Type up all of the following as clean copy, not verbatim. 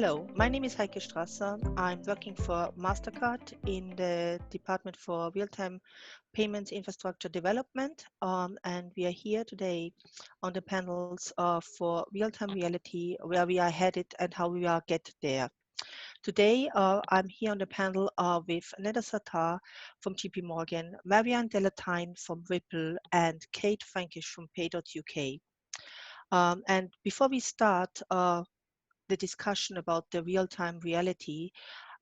Hello, my name is Heike Strasser. I'm working for Mastercard in the Department for Real-Time Payments Infrastructure Development, and we are here today on the panels for real-time reality, where we are headed and how we are get there. Today, I'm here on the panel with Nida Sattar from JP Morgan, Marjan Delatinne from Ripple, and Kate Frankish from Pay.uk. And before we start the discussion about the real-time reality,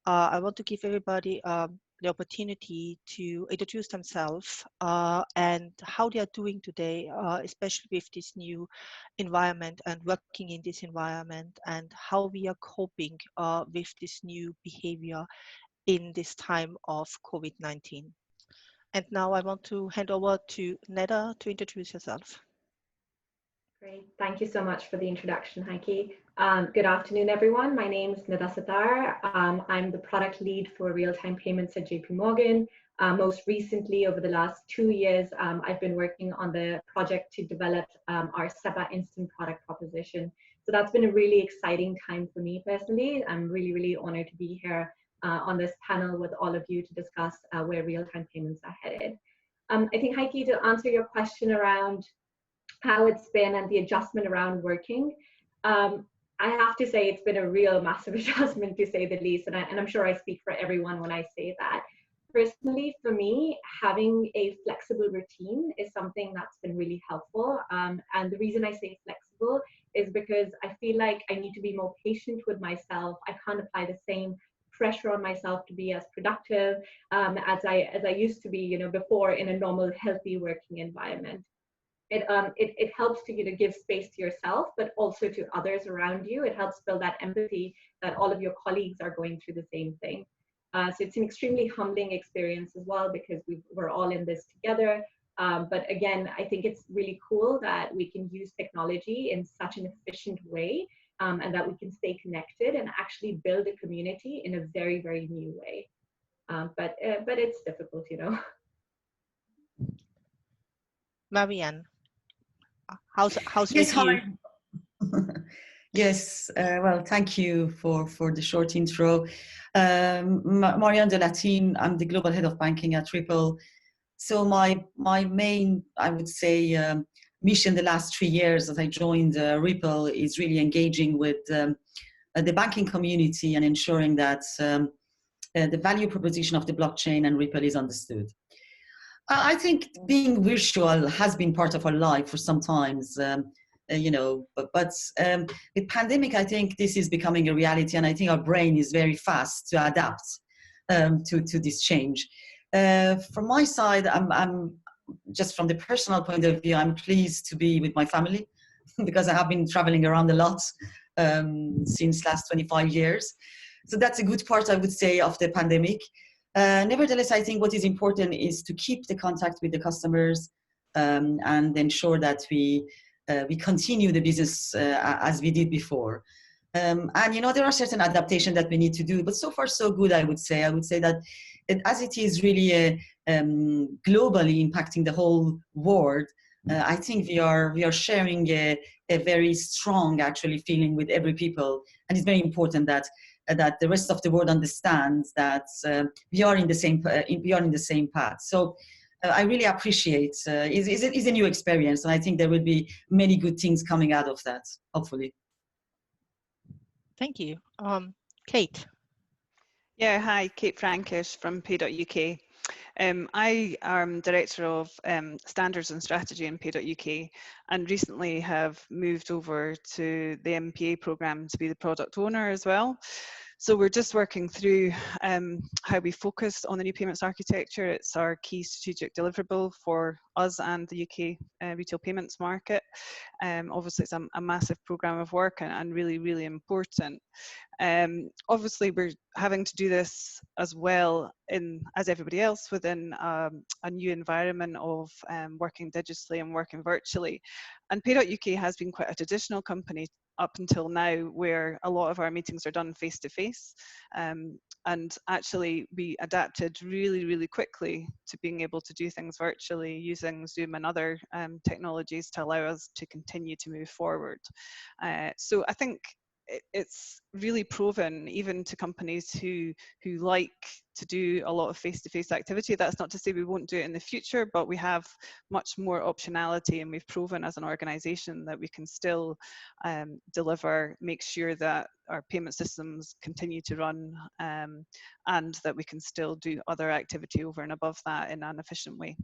I want to give everybody the opportunity to introduce themselves and how they are doing today, especially with this new environment and working in this environment, and how we are coping with this new behavior in this time of COVID-19. And now I want to hand over to Nida to introduce yourself. Great. Thank you so much for the introduction, Heike. Good afternoon, everyone. My name is Nida Sattar. I'm the product lead for real-time payments at JP Morgan. Most recently, over the last 2 years, I've been working on the project to develop our SEPA instant product proposition. So that's been a really exciting time for me personally. I'm really, really honored to be here on this panel with all of you to discuss where real-time payments are headed. I think, Heike, to answer your question around how it's been and the adjustment around working, I have to say it's been a real massive adjustment, to say the least, and I'm sure I speak for everyone when I say that. Personally, for me, having a flexible routine is something that's been really helpful, and the reason I say flexible is because I feel like I need to be more patient with myself. I can't apply the same pressure on myself to be as productive as I used to be, before, in a normal, healthy working environment. It helps to give space to yourself, but also to others around you. It helps build that empathy that all of your colleagues are going through the same thing. So it's an extremely humbling experience as well, because we're all in this together. But again, I think it's really cool that we can use technology in such an efficient way, and that we can stay connected and actually build a community in a very, very new way. But it's difficult, Marjan, how's Yes, with you? hi. Yes, well, thank you for the short intro. Marjan Delatinne, I'm the Global Head of Banking at Ripple. So my main, I would say, mission the last 3 years that I joined Ripple is really engaging with the banking community and ensuring that the value proposition of the blockchain and Ripple is understood. I think being virtual has been part of our life for some times, but with pandemic, I think this is becoming a reality, and I think our brain is very fast to adapt to this change. From my side, I'm just from the personal point of view, I'm pleased to be with my family because I have been traveling around a lot since last 25 years. So that's a good part, I would say, of the pandemic. Nevertheless, I think what is important is to keep the contact with the customers and ensure that we continue the business as we did before. And there are certain adaptations that we need to do, but so far so good, I would say. I would say that as it is really globally impacting the whole world, I think we are sharing a very strong, actually, feeling with every people, and it's very important that the rest of the world understands that we are in the same path. So I really appreciate. It's a new experience, and I think there will be many good things coming out of that, hopefully. Thank you, Kate. Yeah, hi, Kate Frankish from Pay.uk. I am Director of Standards and Strategy in Pay.uk, and recently have moved over to the MPA programme to be the product owner as well. So we're just working through how we focus on the new payments architecture. It's our key strategic deliverable for us and the UK retail payments market. Obviously, it's a massive programme of work and really, really important. Obviously, we're having to do this as well as everybody else within a new environment of working digitally and working virtually. And Pay.uk has been quite a traditional company up until now, where a lot of our meetings are done face to face. And actually, we adapted really, really quickly to being able to do things virtually using Zoom and other technologies to allow us to continue to move forward. So I think it's really proven, even to companies who like to do a lot of face-to-face activity. That's not to say we won't do it in the future, but we have much more optionality, and we've proven as an organization that we can still deliver, make sure that our payment systems continue to run, and that we can still do other activity over and above that in an efficient way.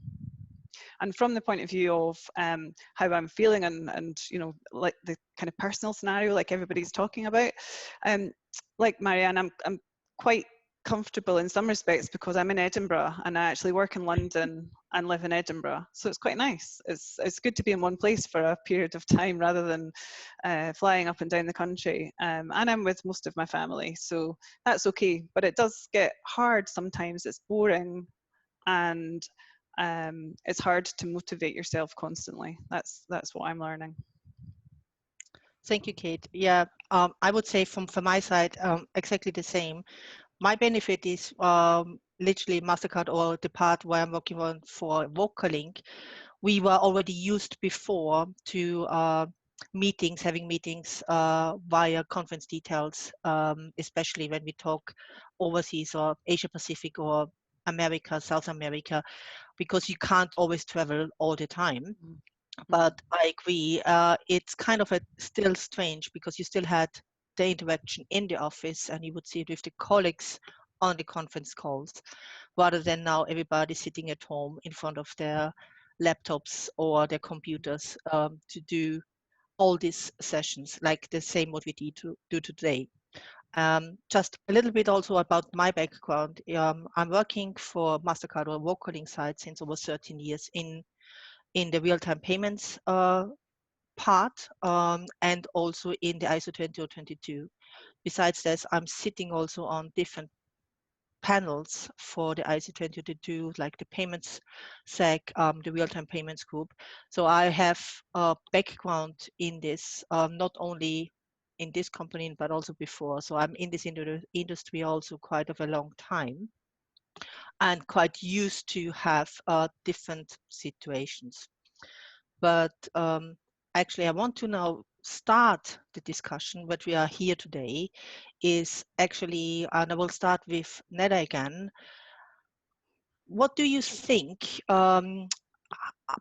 And from the point of view of how I'm feeling, and you know, like the kind of personal scenario, like everybody's talking about, like Marjan, I'm quite comfortable in some respects because I'm in Edinburgh and I actually work in London and live in Edinburgh, so it's quite nice. It's good to be in one place for a period of time rather than flying up and down the country. And I'm with most of my family, so that's okay. But it does get hard sometimes. It's boring, and it's hard to motivate yourself constantly. That's what I'm learning. Thank you, Kate. Yeah, I would say from my side, exactly the same. My benefit is literally Mastercard, or the part where I'm working on for VocaLink. We were already used before to having meetings via conference details, especially when we talk overseas or Asia Pacific or America, South America, because you can't always travel all the time. Mm-hmm. But I agree, it's kind of still strange because you still had the interaction in the office and you would see it with the colleagues on the conference calls, rather than now everybody sitting at home in front of their laptops or their computers to do all these sessions, like the same what we do today. Just a little bit also about my background. I'm working for Mastercard or VocaLink side since over 13 years in the real-time payments part, and also in the ISO 20022. Besides this, I'm sitting also on different panels for the ISO 20022, like the payments SEC, the real-time payments group. So I have a background in this, not only in this company, but also before. So I'm in this industry also quite of a long time, and quite used to have different situations. But actually, I want to now start the discussion. What we are here today is actually, and I will start with Nida again. What do you think,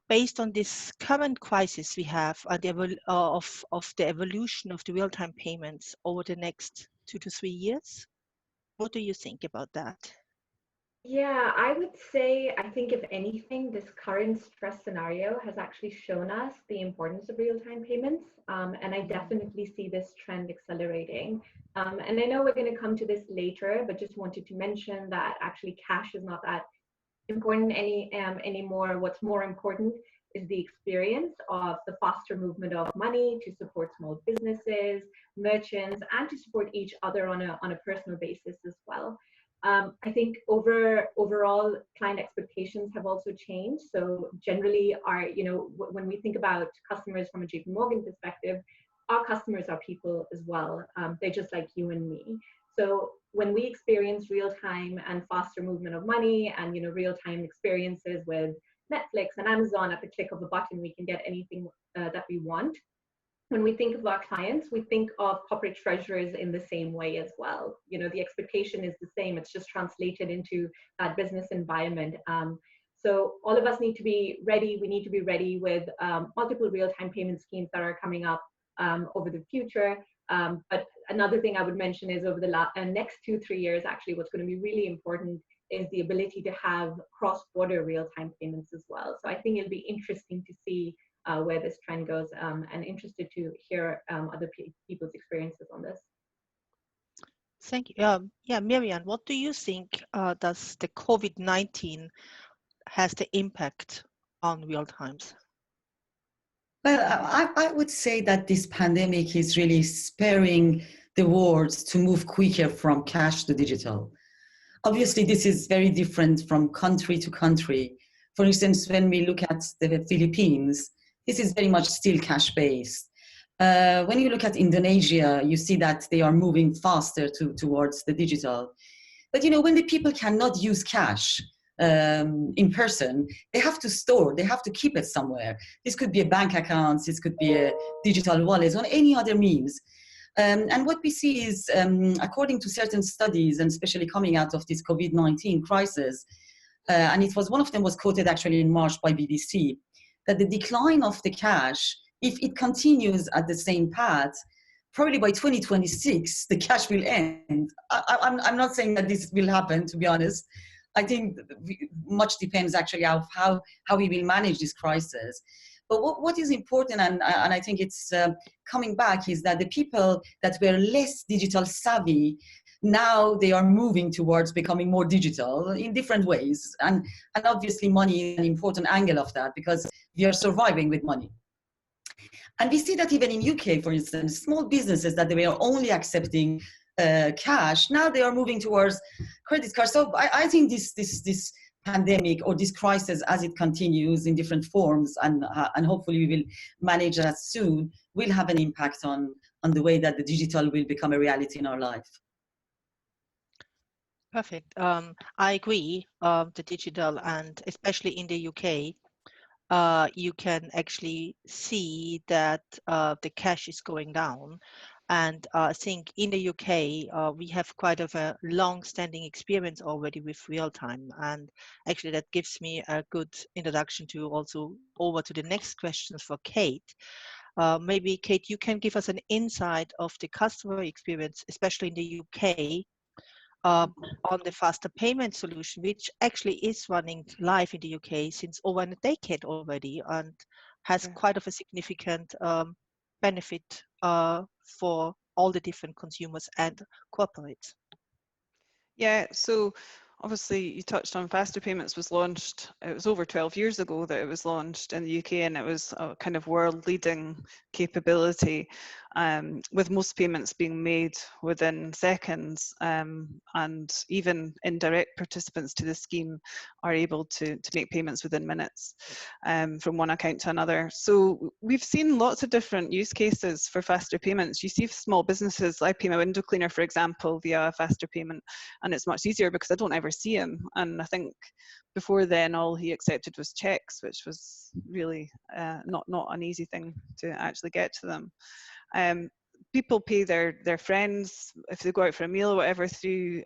based on this current crisis we have, of the evolution of the real-time payments over the next 2 to 3 years? What do you think about that? Yeah, I would say, I think if anything, this current stress scenario has actually shown us the importance of real-time payments. And I definitely see this trend accelerating. And I know we're going to come to this later, but just wanted to mention that actually cash is not that important anymore. What's more important is the experience of the faster movement of money to support small businesses, merchants, and to support each other on a personal basis as well. I think overall client expectations have also changed. So generally, when we think about customers from a JP Morgan perspective, our customers are people as well. They're just like you and me. So when we experience real-time and faster movement of money, and real-time experiences with Netflix and Amazon, at the click of a button, we can get anything that we want. When we think of our clients, we think of corporate treasurers in the same way as well. The expectation is the same. It's just translated into that business environment. So all of us need to be ready. We need to be ready with multiple real-time payment schemes that are coming up over the future. But another thing I would mention is over the next 2-3 years, actually, what's going to be really important is the ability to have cross-border real-time payments as well. So I think it'll be interesting to see where this trend goes, and interested to hear other people's experiences on this. Thank you. Yeah, Marjan, what do you think does the COVID-19 has the impact on real times? Well, I would say that this pandemic is really spurring the world to move quicker from cash to digital. Obviously, this is very different from country to country. For instance, when we look at the Philippines, this is very much still cash-based. When you look at Indonesia, you see that they are moving faster towards the digital. But when the people cannot use cash in person, they have to store, they have to keep it somewhere. This could be a bank account, this could be a digital wallet, or any other means. And what we see is, according to certain studies, and especially coming out of this COVID-19 crisis, and it was one of them was quoted actually in March by BBC, that the decline of the cash, if it continues at the same path, probably by 2026, the cash will end. I'm not saying that this will happen, to be honest. I think much depends actually how we will manage this crisis. But what is important, and I think it's coming back, is that the people that were less digital savvy, now they are moving towards becoming more digital in different ways. And obviously money is an important angle of that, because we are surviving with money. And we see that even in UK, for instance, small businesses that they were only accepting cash, now they are moving towards credit cards. So I think this pandemic, or this crisis, as it continues in different forms, and hopefully we will manage that soon, will have an impact on the way that the digital will become a reality in our life. Perfect. I agree. The digital, and especially in the UK, you can actually see that the cash is going down. And I think in the UK, we have quite of a long-standing experience already with real-time. And actually that gives me a good introduction to also over to the next questions for Kate. Maybe Kate, you can give us an insight of the customer experience, especially in the UK, on the faster payment solution, which actually is running live in the UK since over a decade already, and has quite of a significant benefit for all the different consumers and corporates. Yeah, so obviously you touched on faster payments was launched, it was over 12 years ago that it was launched in the UK, and it was a kind of world leading capability, with most payments being made within seconds, and even indirect participants to the scheme are able to make payments within minutes, from one account to another. So we've seen lots of different use cases for faster payments. You see small businesses, I pay my window cleaner, for example, via a faster payment, and it's much easier because I don't ever see him. And I think before then all he accepted was checks, which was really not an easy thing to actually get to them. People pay their friends if they go out for a meal or whatever through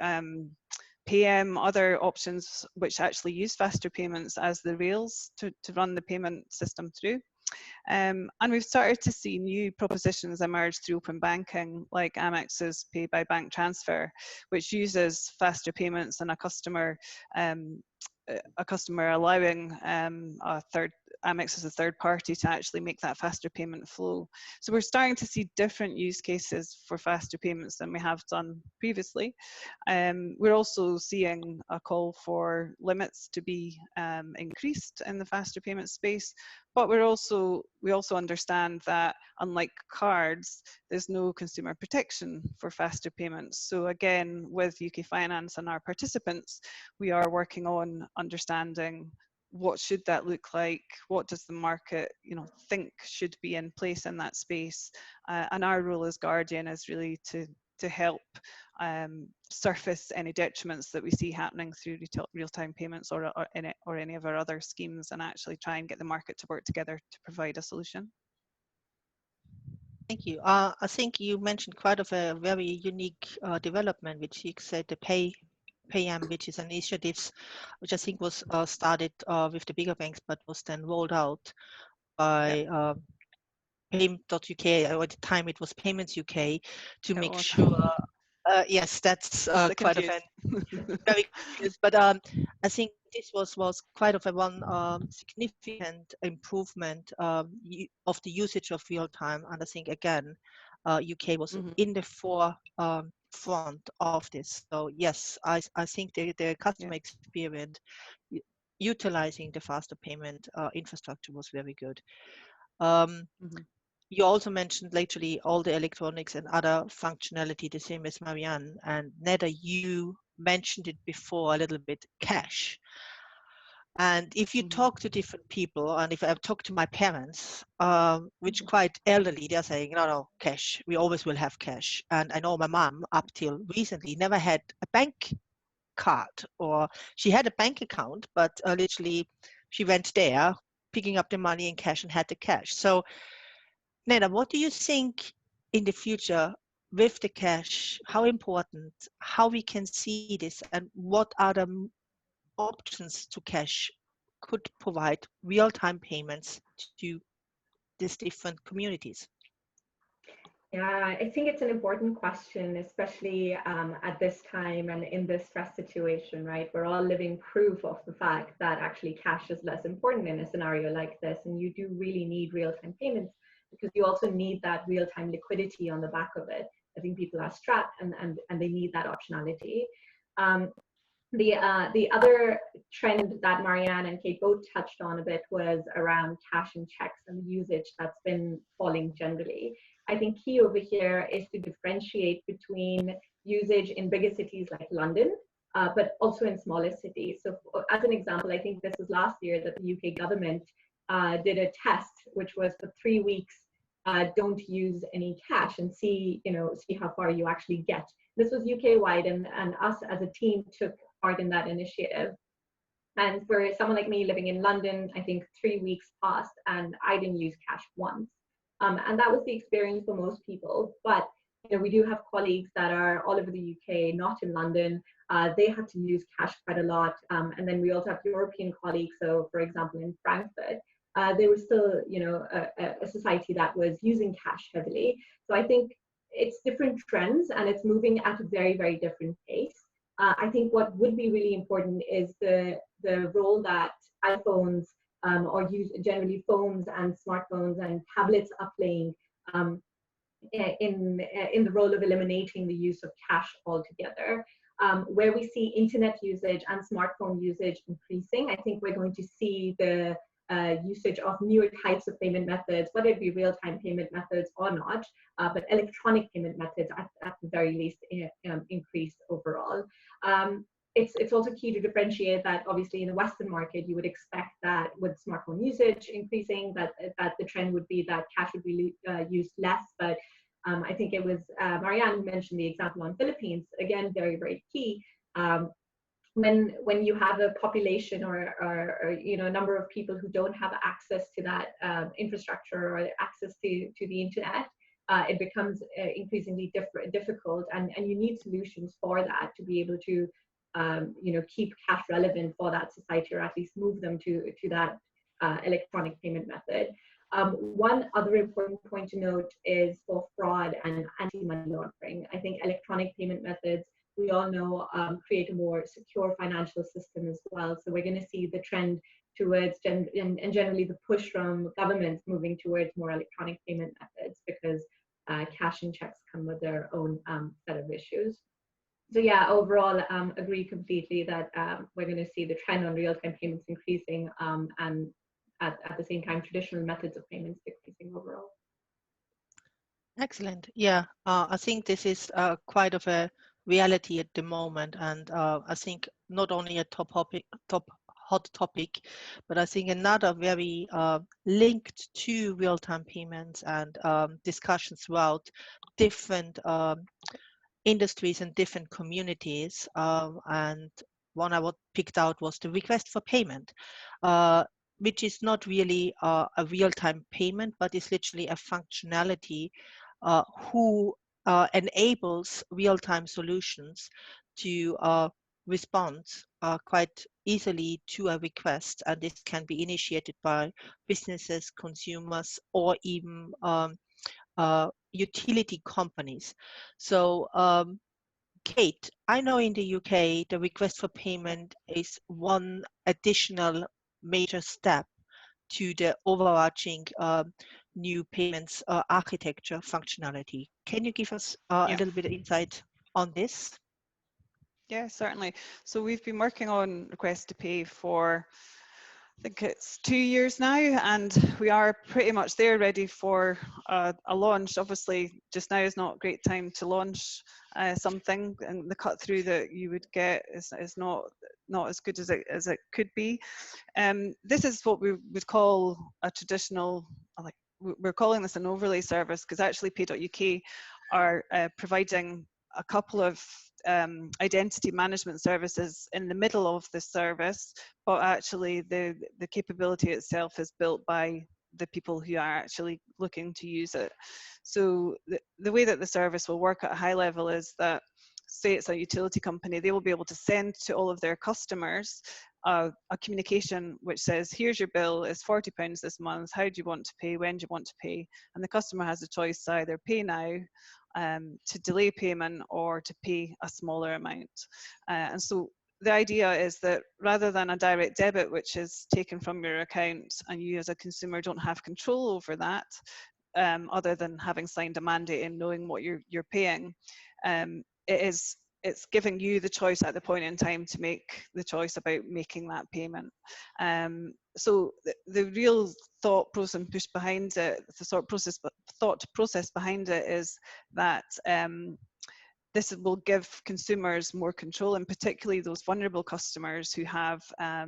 PM, other options which actually use faster payments as the rails to run the payment system through. And we've started to see new propositions emerge through open banking, like Amex's Pay by Bank Transfer, which uses faster payments and a customer allowing Amex as a third party to actually make that faster payment flow. So we're starting to see different use cases for faster payments than we have done previously. We're also seeing a call for limits to be increased in the faster payment space, but we also understand that unlike cards, there's no consumer protection for faster payments. So again, with UK Finance and our participants, we are working on understanding what should that look like, what does the market think should be in place in that space, and our role as Guardian is really to help surface any detriments that we see happening through real-time payments or any of our other schemes, and actually try and get the market to work together to provide a solution. Thank you. I think you mentioned quite of a very unique development, which you said the PayM, which is an initiative which I think was started with the bigger banks, but was then rolled out by Payment.uk, or at the time it was Payments UK, to make sure. Yes, that's quite a very confused. But I think this was quite of a one significant improvement of the usage of real time, and I think again, UK was in the forefront of this. So yes, I think the customer experience utilizing the faster payment infrastructure was very good. You also mentioned literally all the electronics and other functionality, the same as Marjan. And Nida, you mentioned it before a little bit, cash. And if you talk to different people, and if I talk to my parents, which quite elderly, they're saying, no, cash. We always will have cash. And I know my mom, up till recently, never had a bank card, or she had a bank account, but literally she went there, picking up the money in cash and had the cash. So Nida, what do you think in the future with the cash, how important, how we can see this, and what are the options to cash could provide real-time payments to these different communities? Yeah, I think it's an important question, especially at this time and in this stress situation, right? We're all living proof of the fact that actually cash is less important in a scenario like this. And you do really need real-time payments because you also need that real-time liquidity on the back of it. I think people are strapped and they need that optionality. The other trend that Marjan and Kate both touched on a bit was around cash and checks and the usage that's been falling generally. I think key over here is to differentiate between usage in bigger cities like London, but also in smaller cities. So as an example, I think this was last year that the UK government did a test, which was for 3 weeks, don't use any cash and see how far you actually get. This was UK wide, and us as a team took part in that initiative. And for someone like me living in London, I think 3 weeks passed and I didn't use cash once. And that was the experience for most people. But we do have colleagues that are all over the UK, not in London. They had to use cash quite a lot. And then we also have European colleagues. So for example, in Frankfurt, they were still, a society that was using cash heavily. So I think it's different trends and it's moving at a very, very different pace. I think what would be really important is the role that iPhones or generally phones and smartphones and tablets are playing in the role of eliminating the use of cash altogether. Where we see internet usage and smartphone usage increasing, I think we're going to see the usage of newer types of payment methods, whether it be real-time payment methods or not, but electronic payment methods at the very least increase overall. It's also key to differentiate that obviously in the Western market, you would expect that with smartphone usage increasing, that the trend would be that cash would be used less. But I think it was Marjan who mentioned the example on Philippines, again, very, very key. When you have a population or a number of people who don't have access to that infrastructure or access to the internet, it becomes increasingly difficult, and you need solutions for that to be able to keep cash relevant for that society, or at least move them to that electronic payment method. One other important point to note is for fraud and anti-money laundering. I think electronic payment methods, we all know, create a more secure financial system as well. So we're going to see the trend towards and generally the push from governments moving towards more electronic payment methods, because cash and checks come with their own set of issues. So yeah, overall, agree completely that we're going to see the trend on real-time payments increasing, and at the same time, traditional methods of payments decreasing overall. Excellent. Yeah, I think this is quite of a reality at the moment, and I think not only a top hot topic, but I think another very linked to real-time payments and discussions throughout different industries and different communities. And one I picked out was the request for payment, which is not really a real-time payment, but is literally a functionality who enables real-time solutions to respond quite easily to a request. And this can be initiated by businesses, consumers, or even utility companies. So Kate, I know in the UK, the request for payment is one additional major step to the overarching new payments architecture functionality. Can you give us a little bit of insight on this? Yeah, certainly. So we've been working on Request to Pay for, I think it's 2 years now, and we are pretty much there, ready for a launch. Obviously, just now is not a great time to launch something, and the cut through that you would get is not as good as it could be. This is what we would call a traditional, like we're calling this an overlay service, because actually Pay.UK are providing a couple of identity management services in the middle of this service, but actually the capability itself is built by the people who are actually looking to use it. So the way that the service will work at a high level is that, say it's a utility company, they will be able to send to all of their customers a communication which says, here's your bill, it's £40 this month, how do you want to pay, when do you want to pay? And the customer has the choice to either pay now, to delay payment, or to pay a smaller amount. And so the idea is that rather than a direct debit which is taken from your account and you as a consumer don't have control over that, other than having signed a mandate and knowing what you're paying, it's giving you the choice at the point in time to make the choice about making that payment. So the real thought process and push behind it, the thought process behind it is that this will give consumers more control, and particularly those vulnerable customers who have, I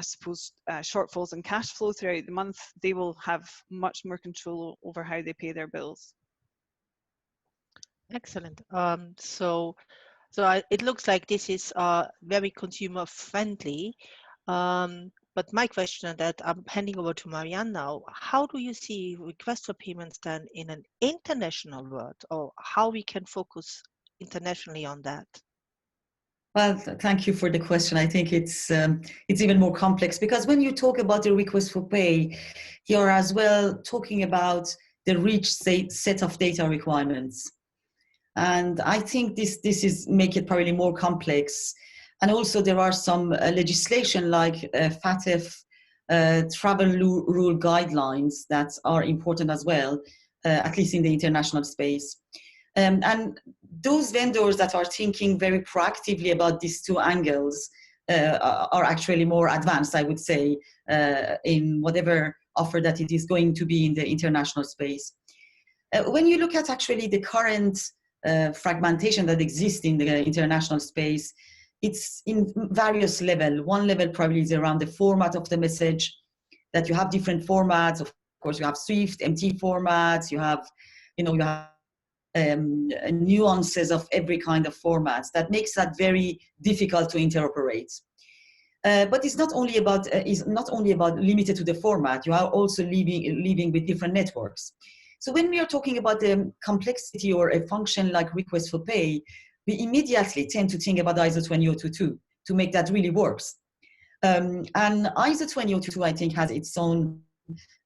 suppose, shortfalls in cash flow throughout the month. They will have much more control over how they pay their bills. Excellent. It looks like this is very consumer friendly. But my question that I'm handing over to Marjan now, how do you see request for payments done in an international world, or how we can focus internationally on that? Well, thank you for the question. I think it's even more complex, because when you talk about the request for pay, you're as well talking about the rich set of data requirements. And I think this is make it probably more complex. And also there are some legislation like FATF travel rule guidelines that are important as well, at least in the international space. And those vendors that are thinking very proactively about these two angles are actually more advanced, I would say, in whatever offer that it is going to be in the international space. When you look at actually the current fragmentation that exists in the international space, it's in various levels. One level probably is around the format of the message, that you have different formats. Of course, you have Swift, MT formats, you have nuances of every kind of formats that makes that very difficult to interoperate. But it's not only about limited to the format. You are also living with different networks. So when we are talking about the complexity or a function like request for pay, we immediately tend to think about ISO 20022 to make that really works. And ISO 20022, I think, has its own,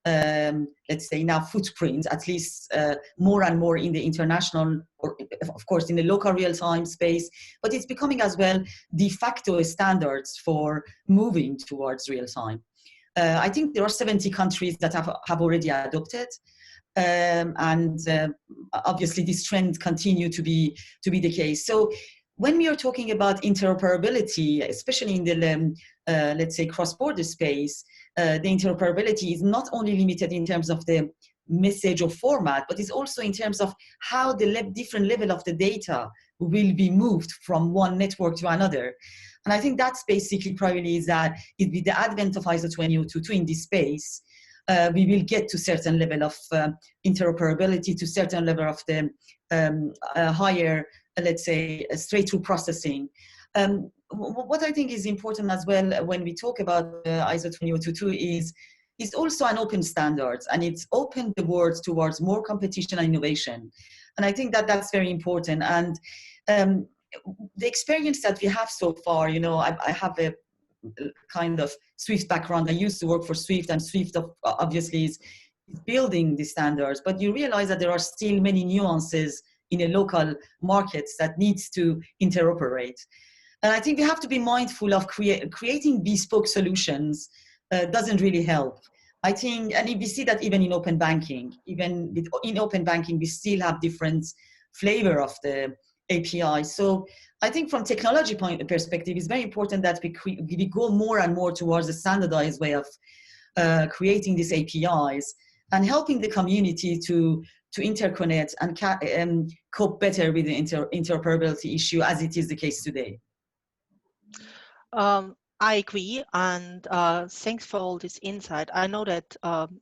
let's say now, footprint, at least more and more in the international, or of course in the local real-time space, but it's becoming as well de facto standards for moving towards real-time. I think there are 70 countries that have already adopted. Obviously this trend continue to be the case. So when we are talking about interoperability, especially in the let's say cross-border space, the interoperability is not only limited in terms of the message or format, but it's also in terms of how the different level of the data will be moved from one network to another. And I think that's basically probably is that with the advent of ISO 20022 in this space, we will get to certain level of interoperability, to certain level of the higher, let's say, straight-through processing. What I think is important as well when we talk about ISO 20022 is also an open standard, and it's opened the world towards more competition and innovation. And I think that that's very important. And the experience that we have so far, I have a kind of Swift background. I used to work for Swift, and Swift obviously is building the standards, but you realize that there are still many nuances in a local markets that needs to interoperate. And I think we have to be mindful of creating bespoke solutions doesn't really help. I think, and we see that even in open banking, in open banking, we still have different flavor of the API. So I think from technology perspective, it's very important that we go more and more towards a standardized way of creating these APIs and helping the community to interconnect and cope better with the interoperability issue as it is the case today. I agree, and thanks for all this insight. I know that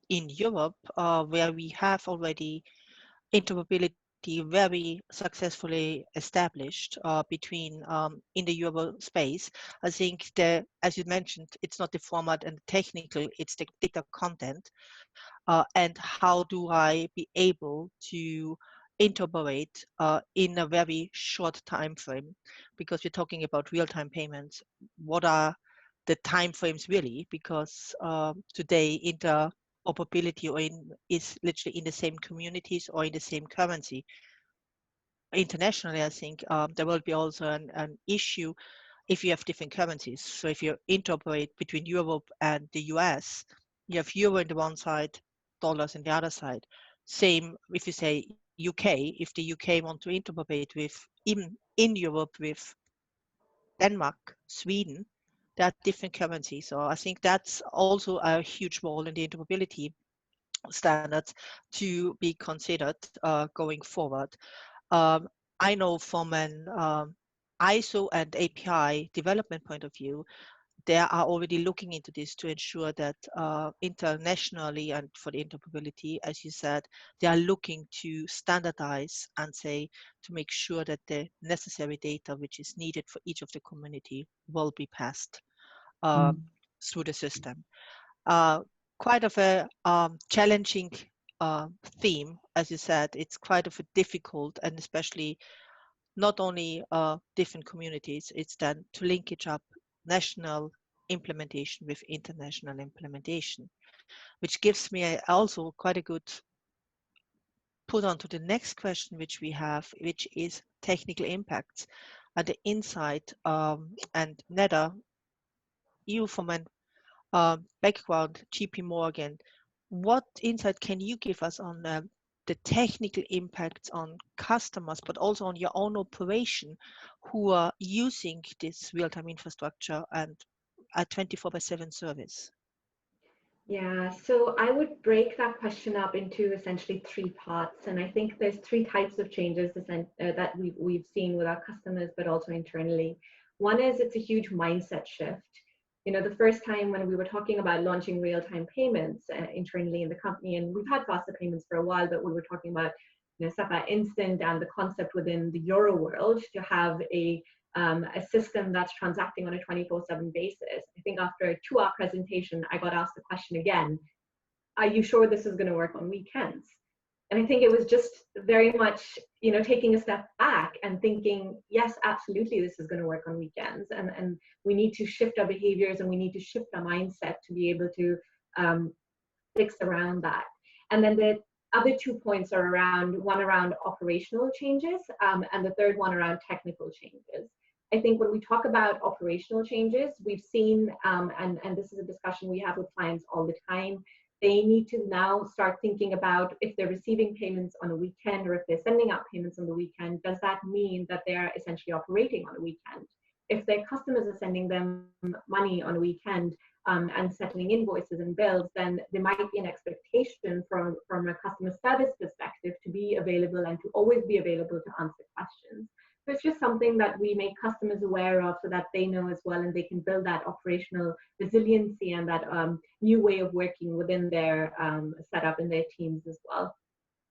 in Europe, where we have already interoperability already very successfully established between in the Euro space. I think as you mentioned, it's not the format and the technical, it's the data content. And how do I be able to interoperate in a very short time frame? Because we're talking about real-time payments. What are the time frames really? Because today interoperability is literally in the same communities or in the same currency. Internationally, I think there will be also an issue if you have different currencies. So if you interoperate between Europe and the US, you have euro on the one side, dollars on the other side. Same if you say UK, if the UK want to interoperate with, even in Europe, with Denmark, Sweden, there are different currencies. So I think that's also a huge role in the interoperability standards to be considered going forward. Um, I know from an ISO and API development point of view, they are already looking into this to ensure that internationally and for the interoperability, as you said, they are looking to standardize and say to make sure that the necessary data which is needed for each of the community will be passed through the system. Quite of a challenging theme, as you said. It's quite of a difficult, and especially not only different communities, it's then to link it up national implementation with international implementation, which gives me also quite a good put on to the next question which we have, which is technical impacts and the insight. And Nida, you from an background, GP Morgan, what insight can you give us on the technical impacts on customers, but also on your own operation who are using this real-time infrastructure and a 24/7 service? Yeah, so I would break that question up into essentially three parts. And I think there's three types of changes that we've seen with our customers, but also internally. One is it's a huge mindset shift. You know, the first time when we were talking about launching real-time payments internally in the company, and we've had faster payments for a while, but we were talking about, you know, Sattar Instant and the concept within the Euro world to have a system that's transacting on a 24/7 basis. I think after a 2-hour presentation, I got asked the question again, are you sure this is going to work on weekends? And I think it was just very much, you know, taking a step back and thinking, yes, absolutely, this is going to work on weekends. And we need to shift our behaviors and we need to shift our mindset to be able to fix around that. And then the other 2 points are one around operational changes and the third one around technical changes. I think when we talk about operational changes, we've seen, and this is a discussion we have with clients all the time, they need to now start thinking about if they're receiving payments on a weekend or if they're sending out payments on the weekend, does that mean that they're essentially operating on a weekend? If their customers are sending them money on a weekend and settling invoices and bills, then there might be an expectation from a customer service perspective to be available and to always be available to answer questions. So it's just something that we make customers aware of so that they know as well, and they can build that operational resiliency and that new way of working within their setup in their teams as well.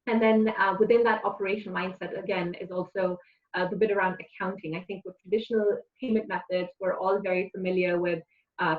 And then within that operational mindset, again, is also the bit around accounting. I think with traditional payment methods, we're all very familiar with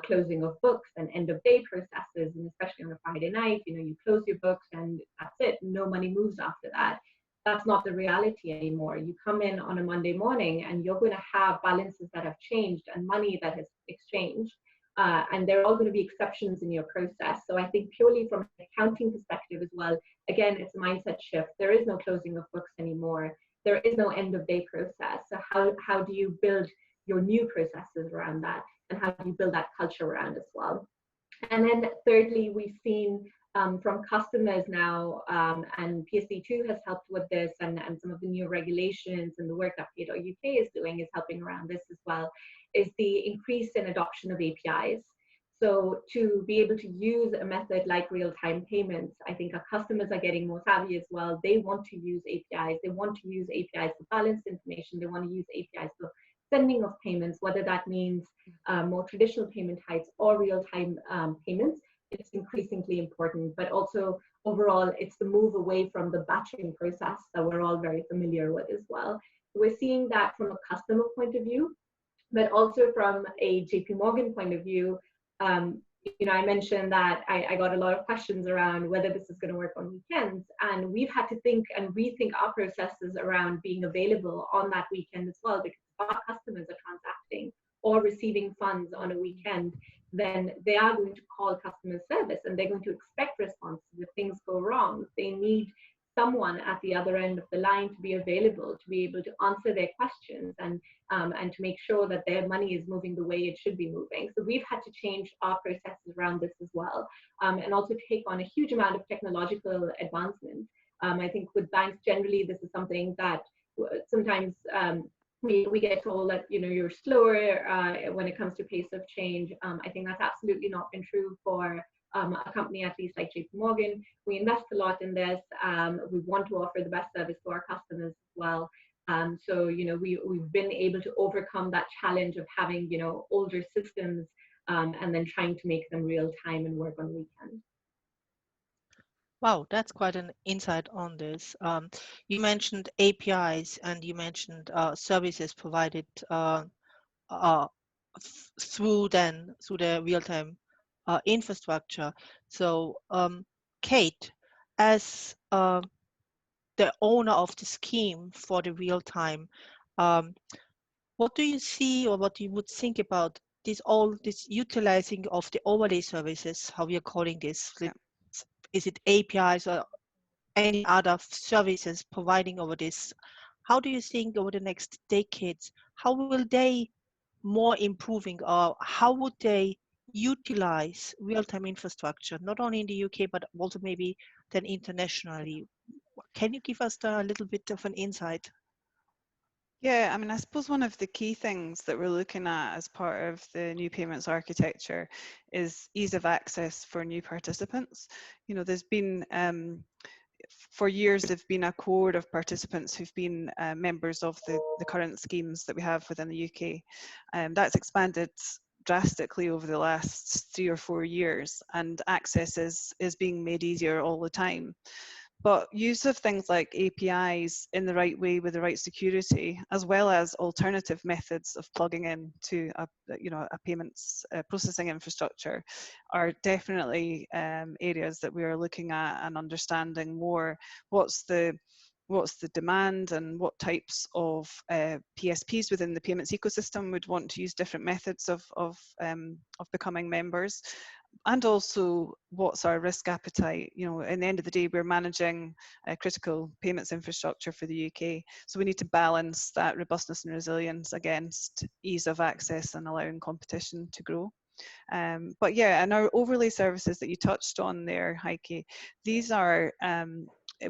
closing of books and end of day processes, and especially on a Friday night, you know, you close your books and that's it, no money moves after that. That's not the reality anymore. You come in on a Monday morning and you're going to have balances that have changed and money that has exchanged. And there are all going to be exceptions in your process. So I think purely from an accounting perspective as well, again, it's a mindset shift. There is no closing of books anymore. There is no end of day process. So how do you build your new processes around that? And how do you build that culture around as well? And then thirdly, we've seen from customers now, and PSD2 has helped with this, and some of the new regulations and the work that Pay.UK is doing is helping around this as well, is the increase in adoption of APIs. So to be able to use a method like real-time payments, I think our customers are getting more savvy as well. They want to use APIs. They want to use APIs for balance information. They want to use APIs for sending of payments, whether that means more traditional payment types or real-time payments. it's increasingly important. But also overall, it's the move away from the batching process that we're all very familiar with as well. We're seeing that from a customer point of view, but also from a JP Morgan point of view. I mentioned that I got a lot of questions around whether this is going to work on weekends, and we've had to think and rethink our processes around being available on that weekend as well, because if our customers are transacting or receiving funds on a weekend, then they are going to call customer service and they're going to expect responses if things go wrong. They need someone at the other end of the line to be available, to be able to answer their questions and to make sure that their money is moving the way it should be moving. So we've had to change our processes around this as well, and also take on a huge amount of technological advancement. I think with banks generally, this is something that sometimes we get told that you're slower when it comes to pace of change. I think that's absolutely not been true for a company at least like JP Morgan. We invest a lot in this. We want to offer the best service to our customers as well. So we've been able to overcome that challenge of having older systems and then trying to make them real time and work on weekends. Wow, that's quite an insight on this. You mentioned APIs and you mentioned services provided through the real-time infrastructure. So Kate, as the owner of the scheme for the real-time, what do you see or what you would think about this utilizing of the overlay services, how we are calling this? Yeah. Is it APIs or any other services providing over this? How do you think over the next decades, how will they more improving, or how would they utilize real-time infrastructure, not only in the UK, but also maybe then internationally? Can you give us a little bit of an insight? Yeah, I mean, I suppose one of the key things that we're looking at as part of the new payments architecture is ease of access for new participants. There's been, for years, there've been a cohort of participants who've been members of the current schemes that we have within the UK. That's expanded drastically over the last 3 or 4 years, and access is being made easier all the time. But use of things like APIs in the right way with the right security, as well as alternative methods of plugging in to a payments processing infrastructure, are definitely areas that we are looking at and understanding more. What's the demand and what types of PSPs within the payments ecosystem would want to use different methods of becoming members. And also, what's our risk appetite? In the end of the day, we're managing critical payments infrastructure for the UK. So we need to balance that robustness and resilience against ease of access and allowing competition to grow. But yeah, and our overlay services that you touched on there, Heike, these are,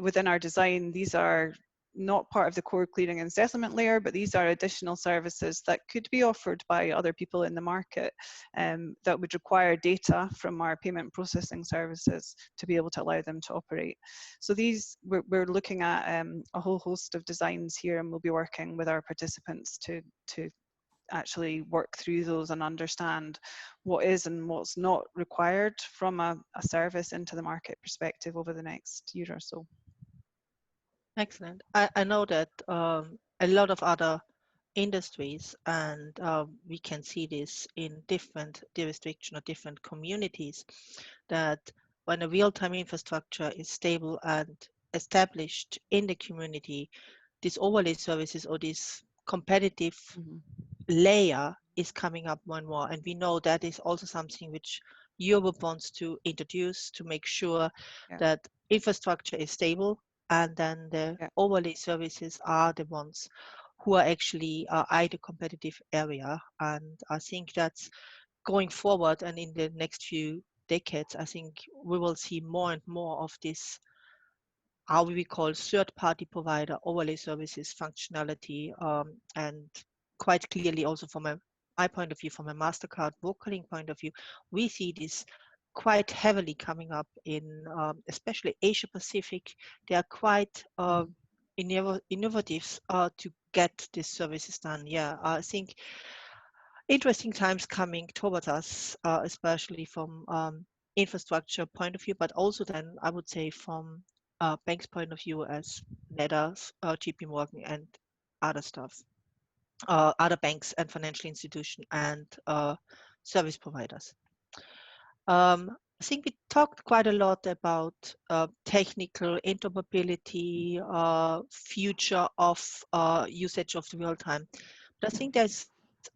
within our design, these are not part of the core clearing and settlement layer, but these are additional services that could be offered by other people in the market that would require data from our payment processing services to be able to allow them to operate. So we're looking at a whole host of designs here, and we'll be working with our participants to actually work through those and understand what is and what's not required from a service into the market perspective over the next year or so. Excellent. I know that a lot of other industries, and we can see this in different jurisdictions or different communities, that when a real-time infrastructure is stable and established in the community, these overlay services or this competitive layer is coming up more and more. And we know that is also something which Europe wants to introduce to make sure that infrastructure is stable, and then the overlay services are the ones who are actually at a competitive area. And I think that's going forward, and in the next few decades, I think we will see more and more of this, how we call third-party provider overlay services functionality, and quite clearly also from my point of view, from a Mastercard Vocaling point of view, we see this quite heavily coming up in especially Asia Pacific. They are quite innovative to get these services done. Yeah, I think interesting times coming towards us, especially from infrastructure point of view, but also then I would say from bank's point of view as Nida, JP Morgan, and other stuff, other banks and financial institutions and service providers. I think we talked quite a lot about technical interoperability, future of usage of the real time. But I think there's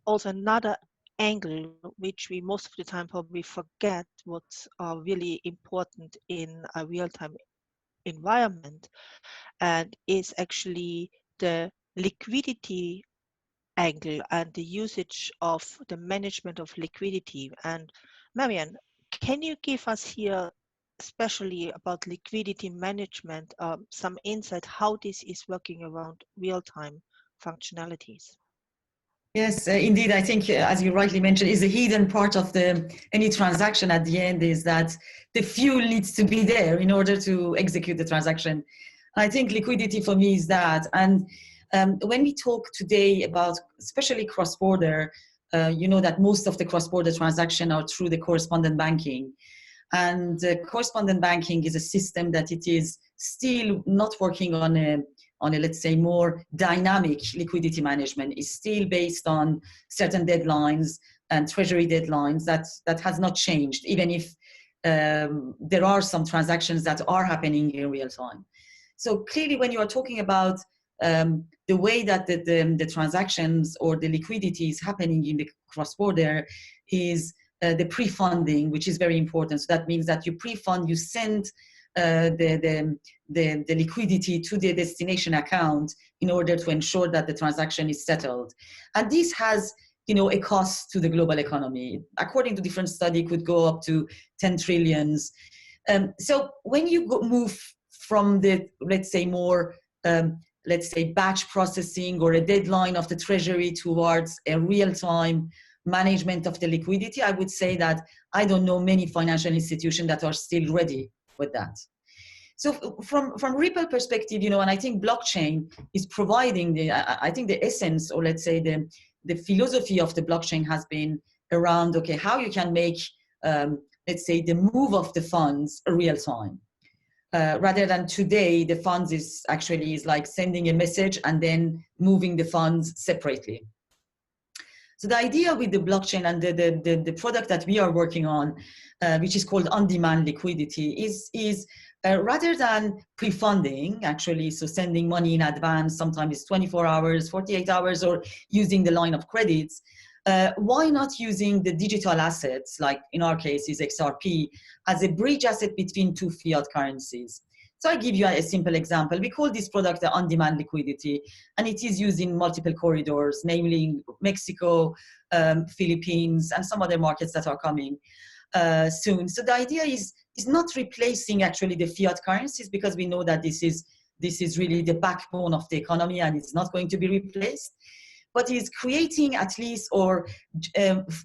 also another angle which we most of the time probably forget what's really important in a real-time environment, and is actually the liquidity angle and the usage of the management of liquidity. And Marjan, can you give us here, especially about liquidity management, some insight how this is working around real-time functionalities? Yes, indeed. I think, as you rightly mentioned, is a hidden part of any transaction at the end is that the fuel needs to be there in order to execute the transaction. I think liquidity for me is that. And when we talk today about, especially cross-border, you know that most of the cross-border transactions are through the correspondent banking. And correspondent banking is a system that it is still not working on a, let's say, more dynamic liquidity management. Is still based on certain deadlines and treasury deadlines that has not changed, even if there are some transactions that are happening in real time. So clearly when you are talking about the way that the transactions or the liquidity is happening in the cross-border is the pre-funding, which is very important. So that means that you pre-fund, you send the liquidity to the destination account in order to ensure that the transaction is settled. And this has, you know, a cost to the global economy. According to different studies, could go up to 10 trillions. So when you move from the, let's say, more, let's say, batch processing or a deadline of the treasury towards a real-time management of the liquidity, I would say that I don't know many financial institutions that are still ready with that. So from Ripple perspective, you know, and I think blockchain is providing I think the essence, or let's say the philosophy of the blockchain has been around, okay, how you can make, let's say, the move of the funds real time. Rather than today, the funds is like sending a message and then moving the funds separately. So the idea with the blockchain and the product that we are working on, which is called on-demand liquidity, is rather than pre-funding, actually, so sending money in advance, sometimes it's 24 hours, 48 hours, or using the line of credits, why not using the digital assets, like in our case is XRP, as a bridge asset between two fiat currencies? So I give you a simple example. We call this product the on-demand liquidity, and it is used in multiple corridors, namely Mexico, Philippines, and some other markets that are coming soon. So the idea is not replacing actually the fiat currencies, because we know that this is really the backbone of the economy and it's not going to be replaced, but is creating at least, or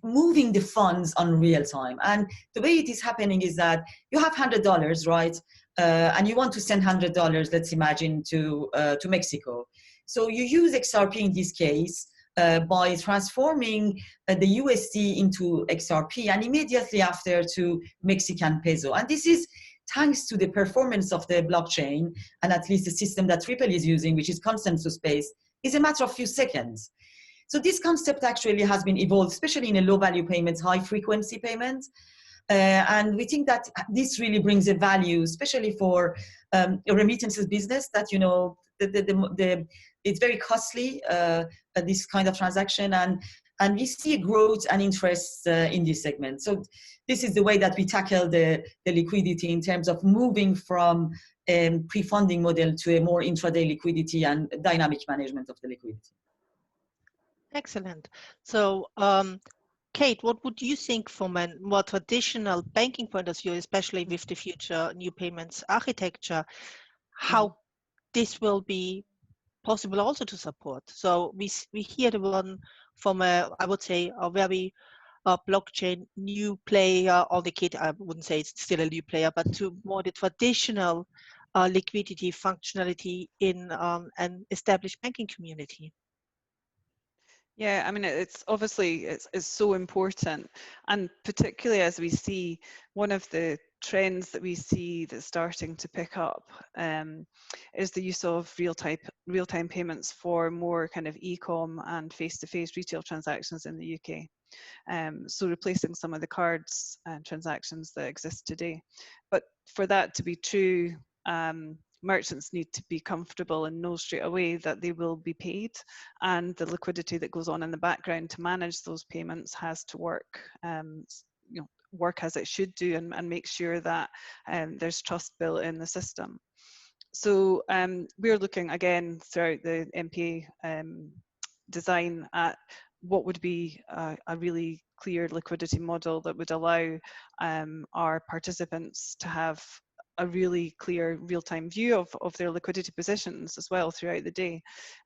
moving the funds on real time. And the way it is happening is that you have $100, right? And you want to send $100, let's imagine, to Mexico. So you use XRP in this case by transforming the USD into XRP and immediately after to Mexican peso. And this is thanks to the performance of the blockchain, and at least the system that Ripple is using, which is consensus-based, is a matter of few seconds. So this concept actually has been evolved, especially in a low-value payments, high-frequency payments. And we think that this really brings a value, especially for a remittances business that, you know, it's very costly, this kind of transaction. And we see a growth and interest in this segment. So this is the way that we tackle the liquidity in terms of moving from a pre-funding model to a more intraday liquidity and dynamic management of the liquidity. Excellent. So, Kate, what would you think from a more traditional banking point of view, especially with the future new payments architecture, how this will be possible also to support? So we hear the one from I would say, a very blockchain new player, or the Kate, I wouldn't say it's still a new player, but to more the traditional liquidity functionality in an established banking community. Yeah, I mean, it's obviously it's so important, and particularly as we see one of the trends that we see that's starting to pick up is the use of real-time payments for more kind of e-com and face-to-face retail transactions in the UK. So replacing some of the cards and transactions that exist today. But for that to be true, merchants need to be comfortable and know straight away that they will be paid, and the liquidity that goes on in the background to manage those payments has to work. Work as it should do, and make sure that there's trust built in the system. So we're looking again throughout the MPA design at what would be a really clear liquidity model that would allow our participants to have a really clear real-time view of their liquidity positions as well throughout the day.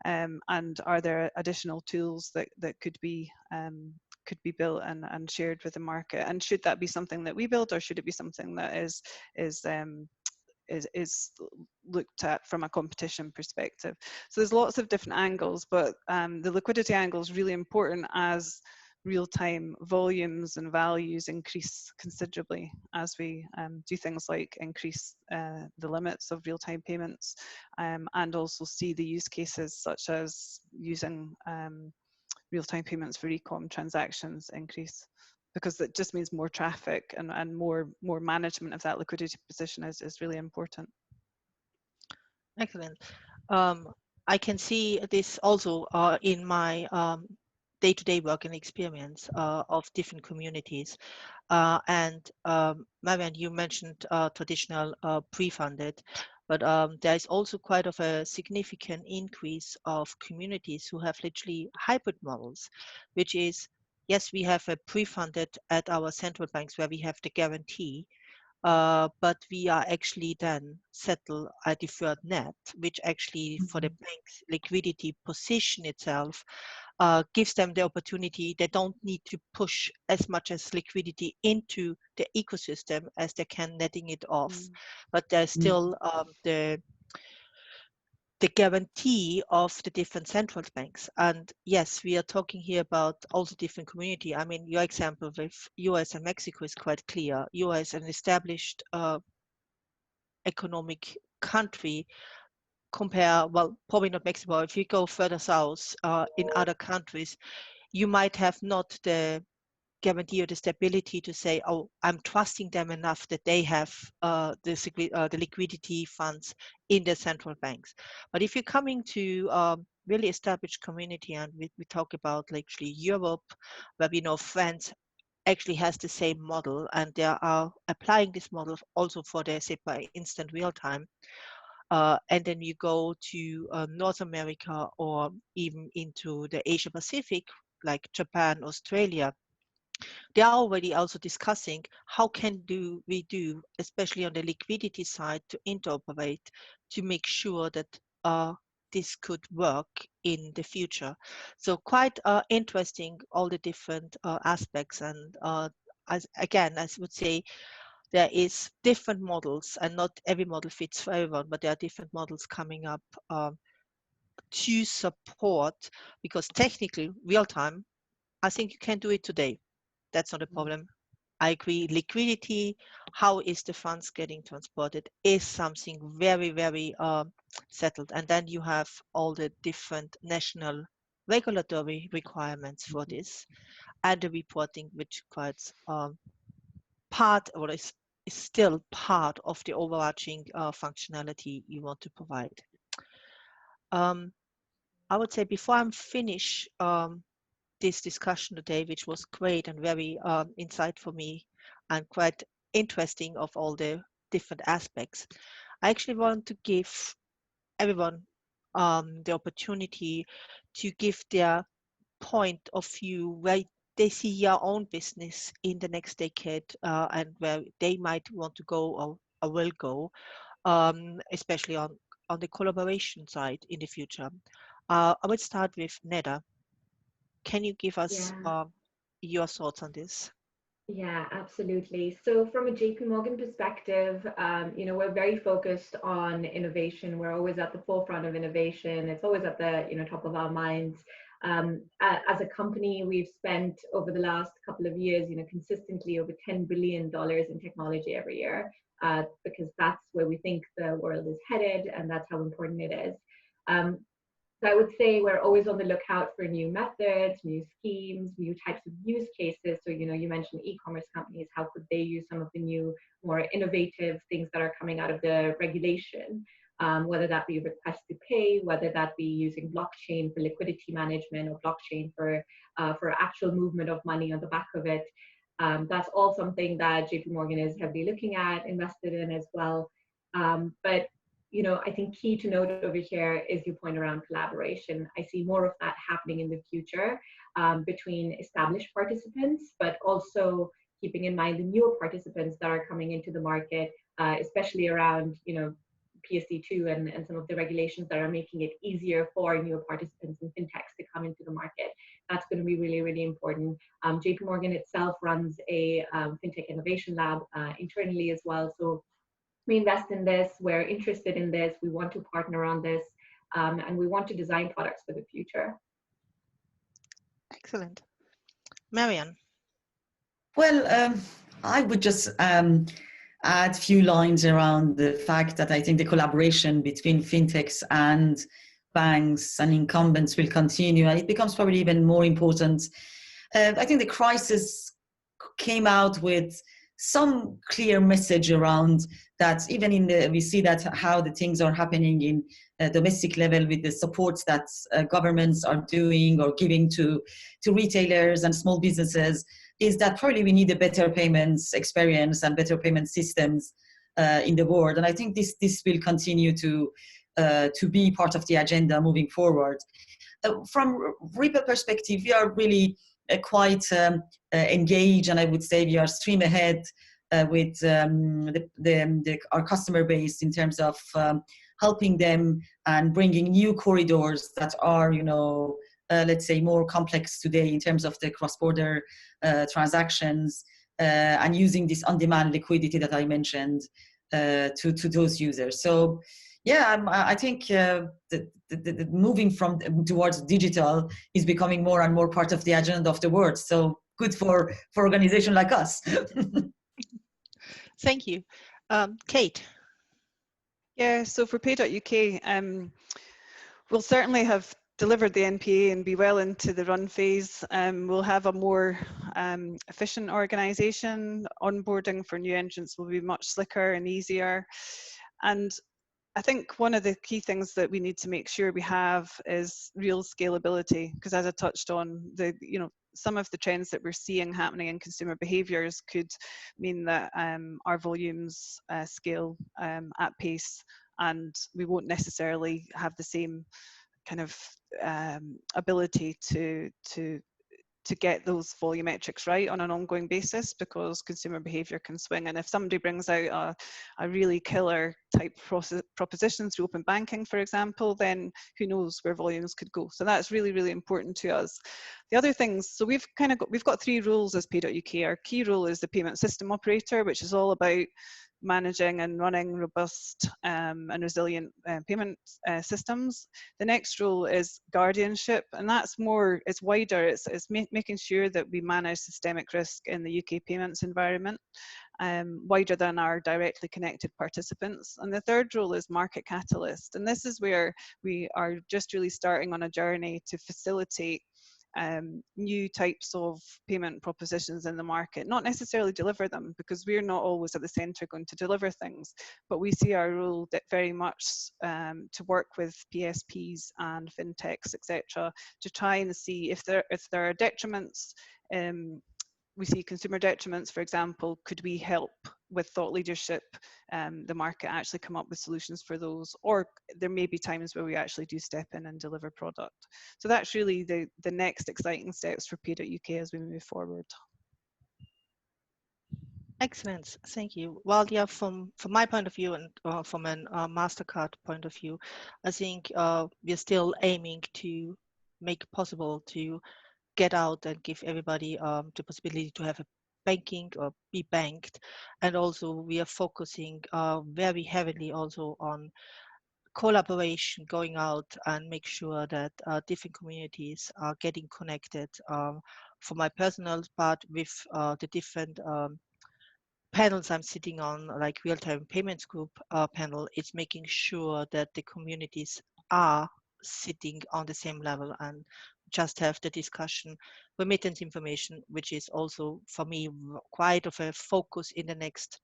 And are there additional tools that could be built and shared with the market? And should that be something that we build, or should it be something that is looked at from a competition perspective? So there's lots of different angles, but the liquidity angle is really important as real-time volumes and values increase considerably as we do things like increase the limits of real-time payments, and also see the use cases such as using real-time payments for e-com transactions increase, because that just means more traffic and more management of that liquidity position is really important. Excellent. I can see this also in my day-to-day work and experience of different communities. And Marjan, you mentioned traditional pre-funded, but there is also quite of a significant increase of communities who have literally hybrid models, which is, yes, we have a pre-funded at our central banks where we have the guarantee, but we are actually then settle a deferred net, which actually for the bank's liquidity position itself gives them the opportunity. They don't need to push as much as liquidity into the ecosystem as they can netting it off, but there's still the guarantee of the different central banks. And yes, we are talking here about also different community. I mean, your example with US and Mexico is quite clear. US, an established economic country, compare, well, probably not Mexico. If you go further south in other countries, you might have not the guarantee or the stability to say, oh, I'm trusting them enough that they have the liquidity funds in the central banks. But if you're coming to really established community, and we talk about actually Europe, where we know France actually has the same model, and they are applying this model also for their SEPA instant real time. And then you go to North America or even into the Asia Pacific, like Japan, Australia. They are already also discussing how we do, especially on the liquidity side, to interoperate to make sure that this could work in the future. So quite interesting, all the different aspects. And as I would say, there is different models, and not every model fits for everyone, but there are different models coming up to support, because technically real time, I think you can do it today. That's not a problem. I agree. Liquidity, how is the funds getting transported, is something very, very settled. And then you have all the different national regulatory requirements for this, and the reporting, which quite part, or is still part of the overarching functionality you want to provide. I would say before I'm finished this discussion today, which was great and very insightful for me and quite interesting of all the different aspects, I actually want to give everyone the opportunity to give their point of view where they see your own business in the next decade, and where they might want to go or will go, especially on the collaboration side in the future. I would start with Nida. Can you give us your thoughts on this? Yeah, absolutely. So from a JP Morgan perspective, we're very focused on innovation. We're always at the forefront of innovation. It's always at the top of our minds. As a company, we've spent over the last couple of years, consistently over $10 billion in technology every year, because that's where we think the world is headed, and that's how important it is. So I would say we're always on the lookout for new methods, new schemes, new types of use cases. So, you mentioned e-commerce companies, how could they use some of the new, more innovative things that are coming out of the regulation, whether that be request to pay, whether that be using blockchain for liquidity management or blockchain for actual movement of money on the back of it. That's all something that JP Morgan is heavily looking at, invested in as well. But I think key to note over here is your point around collaboration. I see more of that happening in the future between established participants, but also keeping in mind the newer participants that are coming into the market, especially around, PSD2 and some of the regulations that are making it easier for newer participants and fintechs to come into the market. That's going to be really, really important. JP Morgan itself runs a fintech innovation lab internally as well. So we invest in this, we're interested in this, we want to partner on this, and we want to design products for the future. Excellent. Marjan. Well, I would just add a few lines around the fact that I think the collaboration between fintechs and banks and incumbents will continue, and it becomes probably even more important. I think the crisis came out with some clear message around that. Even we see that how the things are happening in domestic level with the supports that governments are doing or giving to retailers and small businesses, is that probably we need a better payments experience and better payment systems in the world. And I think this will continue to be part of the agenda moving forward. From Ripple perspective, we are really quite engaged, and I would say we are stream ahead with our customer base in terms of helping them and bringing new corridors that are, let's say, more complex today in terms of the cross-border transactions and using this on-demand liquidity that I mentioned to those users. So yeah, I think the moving towards digital is becoming more and more part of the agenda of the world. So good for organizations like us. Thank you. Kate. Yeah, so for Pay.UK, we'll certainly have delivered the NPA and be well into the run phase. We'll have a more efficient organisation. Onboarding for new entrants will be much slicker and easier. And I think one of the key things that we need to make sure we have is real scalability, because as I touched on, some of the trends that we're seeing happening in consumer behaviours could mean that our volumes scale at pace, and we won't necessarily have the same kind of ability to get those volumetrics right on an ongoing basis, because consumer behaviour can swing. And if somebody brings out a really killer type proposition through open banking, for example, then who knows where volumes could go. So that's really, really important to us. The other things, so we've got three roles as Pay.UK. Our key role is the payment system operator, which is all about managing and running robust and resilient payment systems. The next role is guardianship, and that's more, it's wider, it's making sure that we manage systemic risk in the UK payments environment, wider than our directly connected participants. And the third role is market catalyst, and this is where we are just really starting on a journey to facilitate new types of payment propositions in the market, not necessarily deliver them, because we're not always at the centre going to deliver things, but we see our role very much to work with PSPs and fintechs, etc., to try and see if there are detriments. We see consumer detriments, for example, could we help with thought leadership, the market actually come up with solutions for those, or there may be times where we actually do step in and deliver product. So that's really the next exciting steps for Pay.UK as we move forward. Excellent, thank you. Well, yeah, from my point of view and from a Mastercard point of view, I think we're still aiming to make it possible to get out and give everybody the possibility to have a banking or be banked. And also we are focusing very heavily also on collaboration going out and make sure that different communities are getting connected. For my personal part, with the different panels I'm sitting on, like real-time payments group panel, it's making sure that the communities are sitting on the same level and just have the discussion, remittance information, which is also for me quite of a focus in the next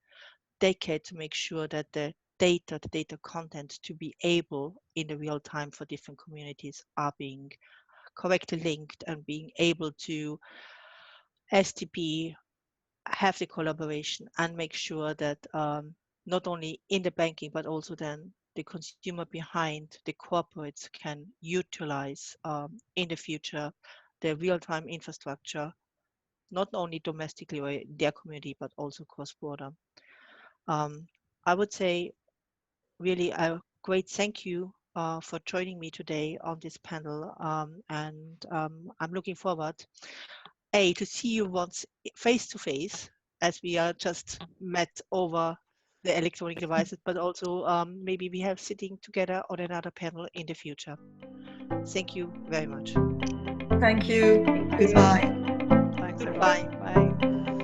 decade, to make sure that the data content to be able in the real time for different communities are being correctly linked and being able to STP have the collaboration and make sure that not only in the banking, but also then the consumer behind the corporates can utilize in the future the real-time infrastructure, not only domestically or in their community, but also cross-border. I would say really a great thank you for joining me today on this panel, and I'm looking forward to see you once face to face, as we are just met over the electronic devices, but also maybe we have sitting together on another panel in the future. Thank you very much. Thank you. Thank you. Goodbye. Thanks, Goodbye. everyone. Bye.